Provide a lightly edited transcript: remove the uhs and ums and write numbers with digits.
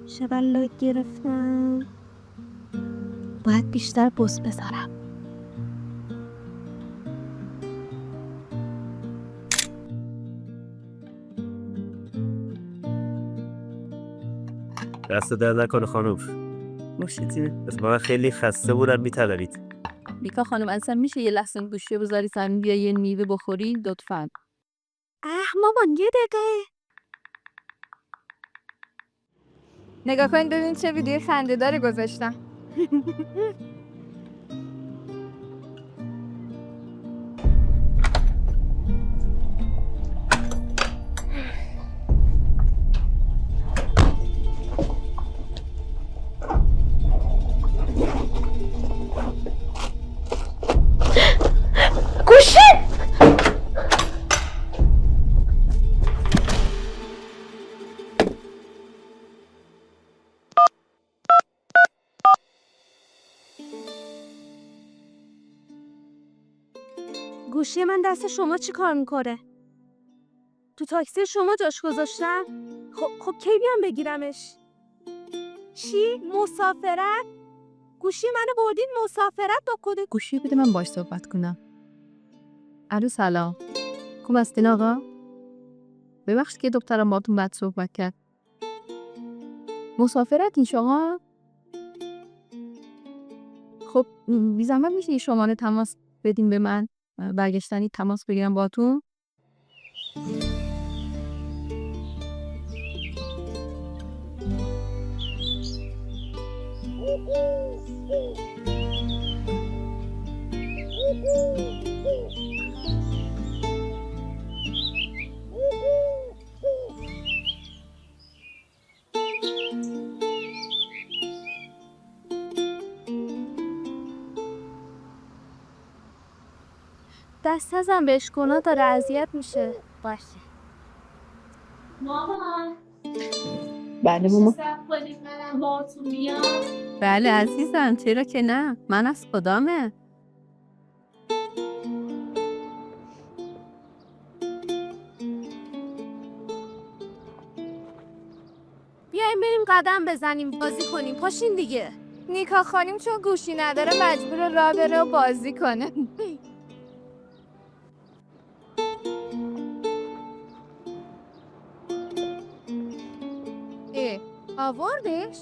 شبن لایک گرفتم. باید بیشتر پست بذارم. دست درد نکنه خانوم. نوشیدی. از من خیلی خسته بودم میطلبید. میکا خانم اصلا میشه یه لحظه گوشی بذاری زمین بیا یه میوه بخوری لطفاً. مامان یه دقیقه. نگاه کنید ببین چه ویدیو خنده‌داری گذاشتم. گوشی من دست شما چی کار میکنه؟ تو تاکسی شما جاش گذاشتم؟ خب کی بیام بگیرمش؟ چی؟ مسافرت؟ گوشی منو بردین مسافرت با کد؟ گوشی بده من باش صحبت کنم. الو سلام. خوب هستین آقا؟ ببخشید که دخترم باهاتون بد صحبت کرد. مسافرتین شما؟ خب بی زحمت میشه یه شماره تماس بدین به من؟ برگشتنی تماس بگیرم باهاتون؟ دست ازم بهش کنا داره اذیت میشه. باشه. مامان بله ماما. صبر کنید منم باهاتون بیام. بله عزیزم چرا که نه؟ من از خدامه. بیایم بریم قدم بزنیم بازی کنیم. پاشین دیگه. نیکا خانم چون گوشی نداره مجبور راه بره و بازی کنه. آوردش؟